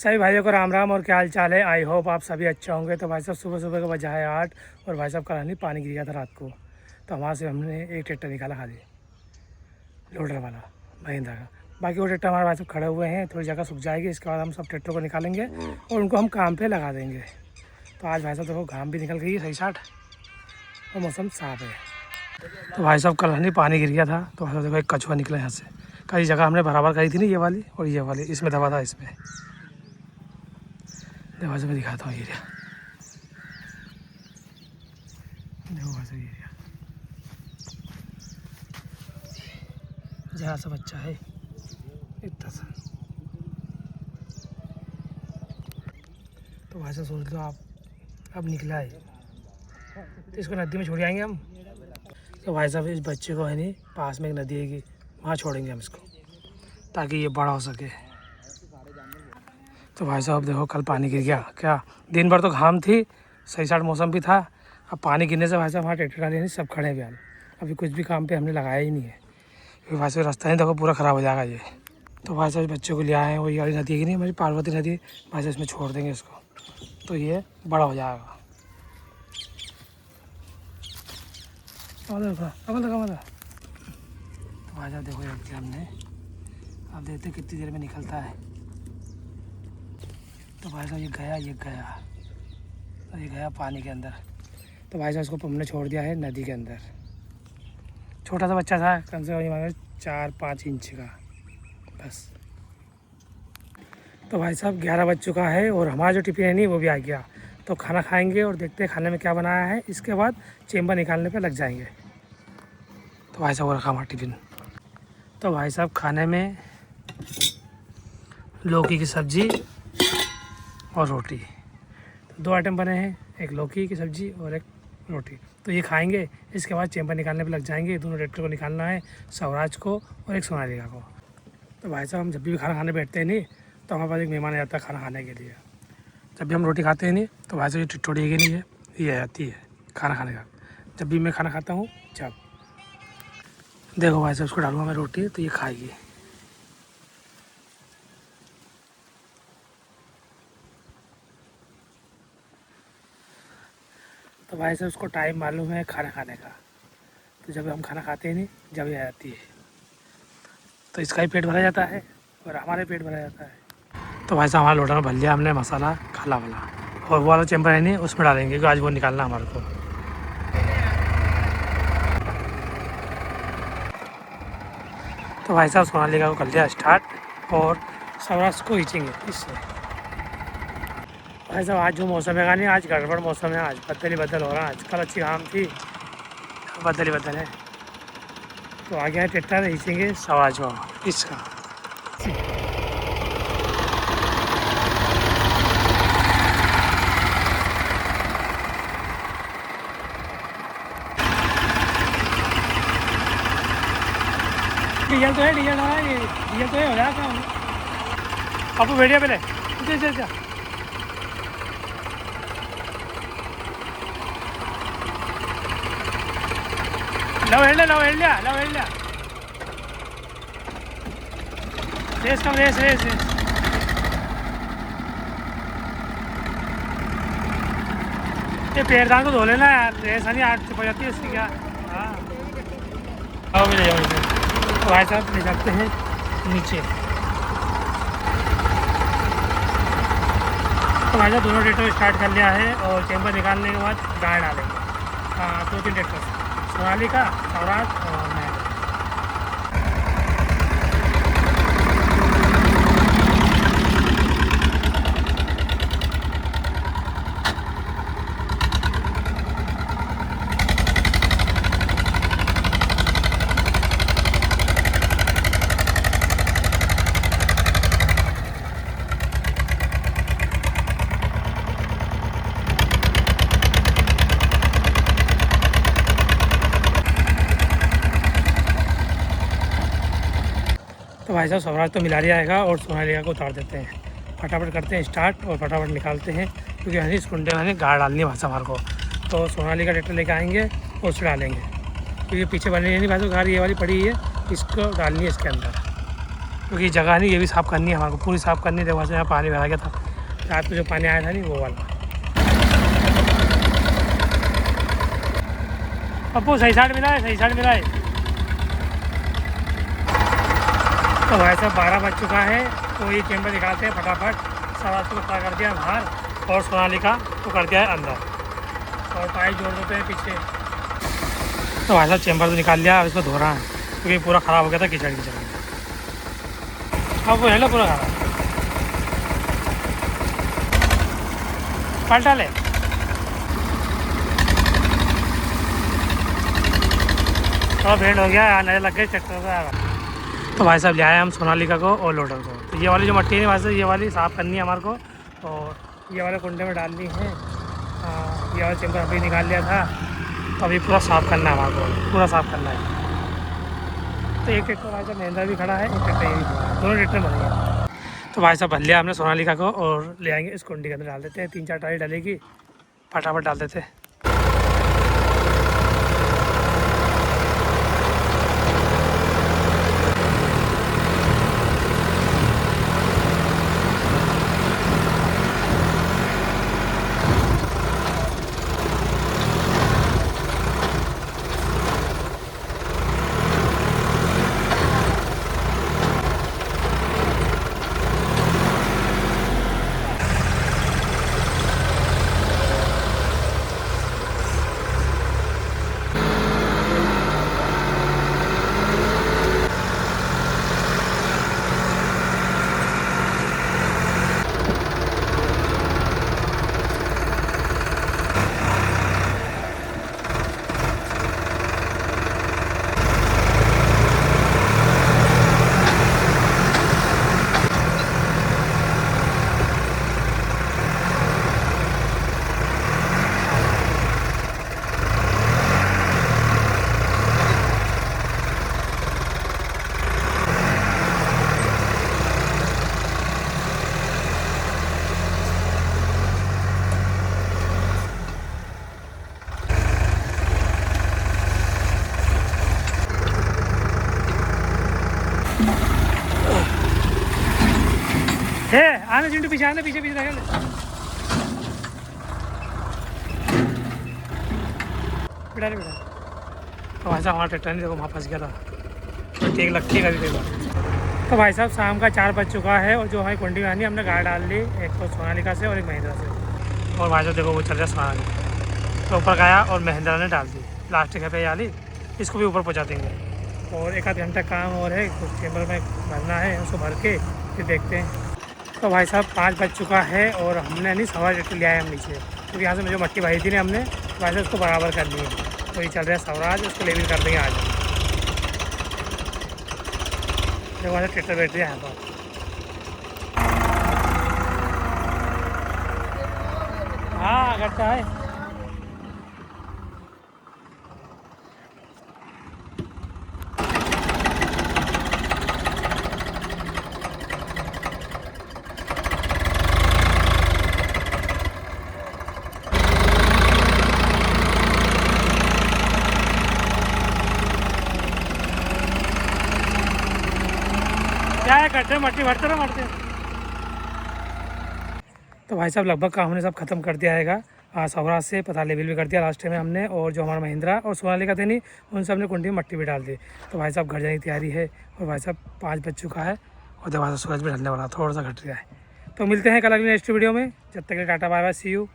सभी भाइयों को राम राम और क्या हाल चाल है। आई होप आप सभी अच्छे होंगे। तो भाई साहब सुबह सुबह का बजा है 8 और भाई साहब कल पानी गिर गया था रात को, तो वहाँ से हमने एक ट्रैक्टर निकाला खाली लोडर वाला महिंद्रा का। बाकी वो ट्रैक्टर हमारे भाई साहब खड़े हुए हैं, थोड़ी जगह सूख जाएगी, इसके बाद हम सब ट्रैक्टर को निकालेंगे और उनको हम काम पर लगा देंगे। तो आज भाई साहब देखो घाम भी निकल गई है सही साठ और मौसम साफ है। तो भाई साहब कल पानी गिर गया था, तो भाई साहब देखो एक कछुआ निकला यहाँ से। कई जगह हमने बराबर करी थी ना, ये वाली और ये वाली, इसमें दबा था। इसमें देखो से मैं दिखाता हूँ एरिया, देखो वैसे एरिया जहाँ सा बच्चा है इतना सा। तो वैसे सोच लो आप, अब निकला है तो इसको नदी में छोड़ आएंगे हम। तो भाई साहब इस बच्चे को है नहीं, पास में एक नदी है, वहाँ छोड़ेंगे हम इसको ताकि ये बड़ा हो सके। तो भाई साहब देखो कल पानी गिर गया, क्या दिन भर तो घाम थी, सही साठ मौसम भी था। अब पानी गिरने से भाई साहब वहाँ ट्रैक्टर डाले नहीं, सब खड़े हैं बयान। अभी कुछ भी काम पे हमने लगाया ही नहीं है, क्योंकि भाई साहब रास्ता नहीं देखो पूरा ख़राब हो जाएगा ये। तो भाई साहब बच्चों को ले आए हैं, वही वाली नदी है कि नहीं हमारी पार्वती नदी, भाई साहब इसमें छोड़ देंगे इसको, तो ये बड़ा हो जाएगा। तो भाई साहब देखो रख दिया हमने, अब देखते कितनी देर में निकलता है। तो भाई साहब ये गया और ये गया पानी के अंदर। तो भाई साहब इसको हमने छोड़ दिया है नदी के अंदर। छोटा सा बच्चा था, कम से कम 4-5 इंच का बस। तो भाई साहब 11 बज चुका है और हमारा जो टिफिन है नहीं वो भी आ गया। तो खाना खाएंगे और देखते हैं खाने में क्या बनाया है, इसके बाद चेम्बर निकालने पे लग जाएंगे। तो भाई साहब वो रखा हमारा टिफिन। तो भाई साहब खाने में लौकी की सब्ज़ी और रोटी, तो 2 आइटम बने हैं, एक लौकी की सब्ज़ी और एक रोटी। तो ये खाएंगे, इसके बाद चेम्बर निकालने पे लग जाएंगे। दोनों ट्रैक्टर को निकालना है, स्वराज को और एक सोनालिका को। तो भाई साहब हम जब भी खाना खाने बैठते हैं नहीं, तो हमारे पास एक मेहमान आ जाता है खाना खाने के लिए। जब भी हम रोटी खाते हैं नहीं, तो भाई साहब ये टिटोड़ी है नहीं है, ये आ जाती है खाना खाने का। जब भी मैं खाना खाता हूँ जब देखो भाई साहब उसको डालूंगा मैं रोटी, तो ये खाएगी। तो भाई साहब उसको टाइम मालूम है खाना खाने का, तो जब हम खाना खाते हैं नहीं जब ये आ जाती है, तो इसका ही पेट भरा जाता है और हमारे पेट भरा जाता है। तो भाई साहब हमारा लोटा में भर लिया हमने मसाला खाला वाला, और वो वाला चैम्बर है नहीं उसमें डालेंगे, क्योंकि आज वो निकालना हमारे को। तो भाई साहब सोनालिका को कर लिया स्टार्ट और स्वराज को खींचेंगे इससे। भाई साहब आज जो मौसम है नहीं, आज गड़बड़ मौसम है, आज बदल ही बदल हो रहा है। आज कल अच्छी घाम थी, बदल ही बदल है। तो आ गया है ट्रैक्टर, खींचेंगे स्वराज को इसका। डीजल तो है, डीजल है, ये डीजल तो है, हो रहा काम। आपको भेड़िया पहले अच्छा लव हेड लिया रेस कम, रेस ये पैरदान को धो लेना यार, रेस नहीं 8 हो जाती है इसकी क्या। हाँ आओ भी ले जाओ इसे। तो भाई साहब ले जाते हैं नीचे। तो भाई साहब दोनों ट्रैक्टर स्टार्ट कर लिया है और चैम्बर निकालने के बाद गाय डालेंगे। हाँ 2-3 ट्रैक्टर, सोनालिका, स्वराज और मैं। तो भाई साहब स्वराज तो मिला लिया आएगा और सोनालिका को उतार देते हैं। फटाफट करते हैं स्टार्ट और फटाफट निकालते हैं, क्योंकि हनी इस कुंडे में गाड़ डालनी है भाई साहब हमारे को। तो सोनालिका ट्रैक्टर लेके आएंगे और उसको डालेंगे, क्योंकि पीछे बनी नहीं भाई साहब गाड़ी ये वाली पड़ी है, इसको डालनी है इसके अंदर। क्योंकि जगह नहीं, ये भी साफ़ करनी है हमारे को, पूरी साफ़ करनी है। देखो यहाँ पानी भरा गया था रात को, जो पानी आया था नहीं वो वाला। पप्पू सही साइड मिला है, सही साइड मिला है। तो भाई साहब 12 बज चुका है, तो ये चैम्बर निकालते हैं फटाफट। सवाल को खड़ा कर दिया बाहर और सोनालिका को कर दिया है अंदर और पाइप जोड़ देते हैं पीछे। तो भाई साहब चैम्बर तो निकाल लिया, अब इसको धो रहा है क्योंकि पूरा ख़राब हो गया था कीचड़ कीचड़। अब वो है ना पूरा खराब, पलटा ले। थोड़ा भेड़ हो गया, आने लग गए ट्रैक्टर से। तो भाई साहब ले आए हम सोनालिका को और लोडर को। तो ये वाली जो मट्टी है भाई साहब, ये वाली साफ़ करनी है हमारे को और ये वाले कुंडे में डालनी है। ये वाला चैम्बर अभी निकाल लिया था, तो अभी पूरा साफ़ करना है हमारे को, पूरा साफ़ करना है। तो एक ट्रैक्टर भाई साहब महिंद्रा भी खड़ा है, एक ट्रैक्टर ये भी खड़ा है, दोनों ट्रैक्टर बनेंगे। तो भाई साहब भर लिया हमने सोनालिका को और ले आएंगे इस कुंडी के अंदर डाल देते हैं। 3-4 टाली डलेगी, फटाफट डाल देते हैं। है आने चिंटू, पीछे आने, पीछे पीछे लगे। बिठा बेटा। तो भाई साहब हमारा ट्रैक्टर नहीं, देखो वहाँ फंस गया था, तो ठीक लगती है कभी कभी। तो भाई साहब शाम का 4 बज चुका है और जो हमारी कुंडी में आनी हमने गाय डाल ली, एक तो सोनालिका से और एक महिंद्रा से। और भाई साहब देखो वो चल रहा है सोनालिका, तो ऊपर गया और महिंद्रा ने डाल दी। प्लास्टिक है पे याली, इसको भी ऊपर पहुँचा देंगे। और 1 आध घंटा काम और है, कुछ चैम्बर में भरना है, उसको भर के फिर देखते हैं। तो भाई साहब 5 बज चुका है और हमने नहीं सवा ट्रैक्टर ले आए हम नीचे, क्योंकि यहाँ से जो मट्टी भरी थी ना हमने, भाई साहब उसको बराबर कर ली है। तो ये चल रहा है स्वराज, उसको लेवल कर देंगे आज। देखो वहाँ से ट्रैक्टर बैठ रही है यहाँ पर। हाँ करता है। क्या है, करते मट्टी भरते रहो मरते। तो भाई साहब लगभग काम हमने सब खत्म कर दिया है। सवराज से पता लेवल भी कर दिया लास्ट में हमने, और जो हमारा महिंद्रा और सोनालिका थे नहीं, उन सब ने कुंडी में मट्टी भी डाल दी। तो भाई साहब घर जाने की तैयारी है और भाई साहब 5 बज चुका है और दरवाजा सूरज भी ढलने वाला, थोड़ा सा घट गया है। तो मिलते हैं कल अगली नेक्स्ट वीडियो में, जब तक के tata bye bye, see you.